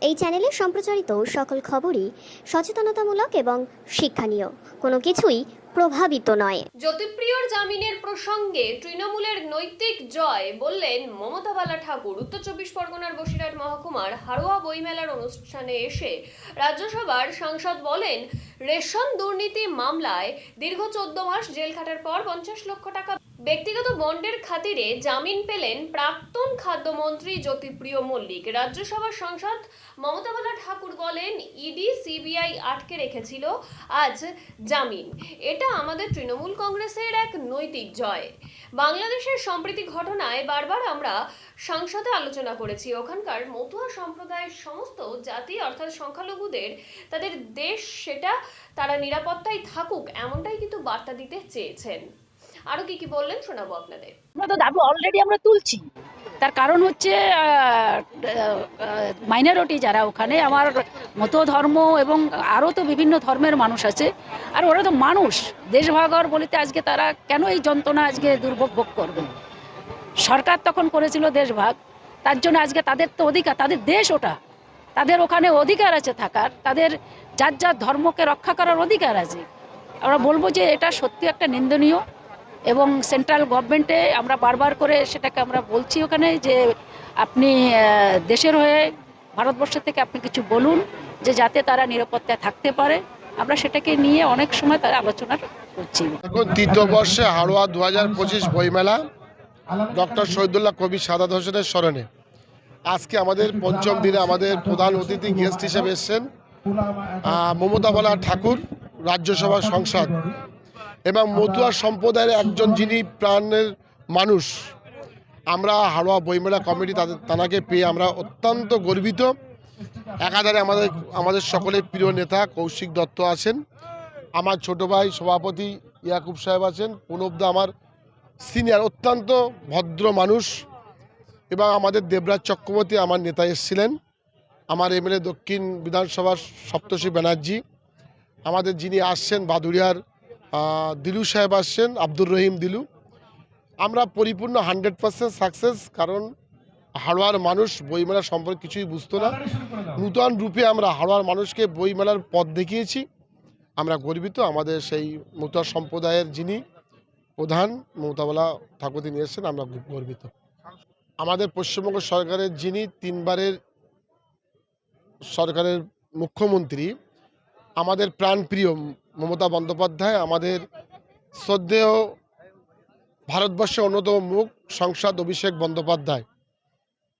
এই চ্যানেলে সম্প্রচারিত সকল খবরই সচেতনতামূলক এবং শিক্ষণীয়, কোনো কিছুই প্রভাবিত নয়। জ্যোতিপ্রিয়র জামিনের প্রসঙ্গে তৃণমূলের নৈতিক জয় বললেন মমতা বালা ঠাকুর। উত্তর চব্বিশ পরগনার বসিরহাট মহকুমার হাড়োয়া বইমেলার অনুষ্ঠানে এসে রাজ্যসভার সাংসদ বলেন, রেশন দুর্নীতি মামলায় দীর্ঘ 14 মাস জেল খাটার পর 50 লক্ষ টাকা ব্যক্তিগত বন্ডের খাতিরে জামিন পেলেন প্রাক্তন খাদ্যমন্ত্রী জ্যোতিপ্রিয় মল্লিক। রাজ্যসভার সাংসদ মমতা বালা ঠাকুর বলেন, ইডি সিবিআই আটকে রেখেছিল, আজ জামিন। এটা আমাদের তৃণমূল কংগ্রেসের এক নৈতিক জয়। বাংলাদেশের সম্প্রীতি ঘটনায় বারবার আমরা সংসদে আলোচনা করেছি। ওখানকার মতুয়া সম্প্রদায়ের সমস্ত জাতি অর্থাৎ সংখ্যালঘুদের তাদের দেশ, সেটা তারা নিরাপত্তায় থাকুক, এমনটাই কিন্তু বার্তা দিতে চেয়েছেন। আরো কি বললেন শোনাবো আপনাদের। আমরা তো দাবি অলরেডি আমরা তুলছি। তার কারণ হচ্ছে মাইনরিটি যারা ওখানে, আমার মতো ধর্ম এবং আরও তো বিভিন্ন ধর্মের মানুষ আছে, আর ওরা তো মানুষ। দেশভাগর বলিতে আজকে তারা কেন এই যন্ত্রণা আজকে দুর্ভোগ ভোগ করবে? সরকার তখন করেছিল দেশভাগ, তার জন্য আজকে তাদের তো অধিকার, তাদের দেশ ওটা, তাদের ওখানে অধিকার আছে থাকার, তাদের যার যার ধর্মকে রক্ষা করার অধিকার আছে। আমরা বলবো যে এটা সত্যি একটা নিন্দনীয়, এবং সেন্ট্রাল গভর্নমেন্টে আমরা বারবার করে সেটাকে আমরা বলছি ওখানে যে আপনি দেশের হয়ে ভারতবর্ষ থেকে আপনি কিছু বলুন যে যাতে তারা নিরাপত্তায় থাকতে পারে। আমরা সেটাকে নিয়ে অনেক সময় তারা আলোচনা করছি। এখন তৃতীয় বর্ষে হাড়োয়া 2025 বইমেলা ডক্টর শহীদুল্লাহ কবি সাদাত হোসেনের স্মরণে আজকে আমাদের পঞ্চম দিনে আমাদের প্রধান অতিথি গেস্ট হিসেবে এসেছেন মমতা বালা ঠাকুর, রাজ্যসভার সাংসদ এবং মতুয়া সম্প্রদায়ের একজন যিনি প্রাণের মানুষ। আমরা হাড়োয়া বইমেলা কমিটি তাকে পেয়ে আমরা অত্যন্ত গর্বিত। একাধারে আমাদের সকলের প্রিয় নেতা কৌশিক দত্ত আছেন, আমার ছোট ভাই সভাপতি ইয়াকুব সাহেব আছেন, প্রণবদা আমার সিনিয়র অত্যন্ত ভদ্র মানুষ, এবং আমাদের দেবরাজ চক্রবর্তী আমার নেতা এসেছিলেন, আমার এমএলএ দক্ষিণ বিধানসভার সপ্তর্ষি ব্যানার্জি, আমাদের যিনি আসছেন বাদুড়িয়ার দিলু সাহেব আসছেন, আব্দুর রহিম দিলু। আমরা পরিপূর্ণ 100% সাকসেস, কারণ হাড়োয়ার মানুষ বইমেলা সম্পর্কে কিছুই বুঝতো না। নূতন রূপে আমরা হাড়োয়ার মানুষকে বইমেলার পথ দেখিয়েছি। আমরা গর্বিত। আমাদের সেই মতুয়া সম্প্রদায়ের যিনি প্রধান মমতা বালা ঠাকুর তিনি এসেছেন, আমরা খুব গর্বিত। আমাদের পশ্চিমবঙ্গ সরকারের যিনি 3 বারের সরকারের মুখ্যমন্ত্রী, আমাদের প্রাণপ্রিয় মমতা বন্দ্যোপাধ্যায়, আমাদের শ্রদ্ধেয় ভারতবর্ষের অন্যতম মুখ সাংসদ অভিষেক বন্দ্যোপাধ্যায়,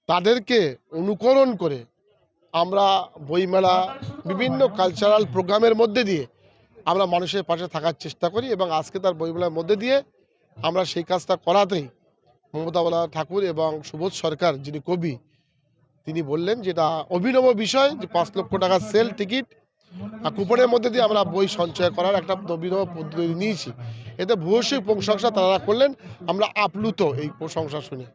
তাদেরকে অনুকরণ করে আমরা বইমেলা বিভিন্ন কালচারাল প্রোগ্রামের মধ্যে দিয়ে আমরা মানুষের পাশে থাকার চেষ্টা করি, এবং আজকে তার বইমেলার মধ্যে দিয়ে আমরা সেই কাজটা করাতেই মমতা বালা ঠাকুর এবং সুবোধ সরকার যিনি কবি, তিনি বললেন যেটা অভিনব বিষয় যে 5 লক্ষ টাকার সেল টিকিট কুপনের মধ্যে দিয়ে আমরা বই সঞ্চয় করার একটা অভিনব পদ্ধতি নিয়েছি। এতে ভূয়সী প্রশংসা তারা করলেন, আমরা আপ্লুত এই প্রশংসা শুনে।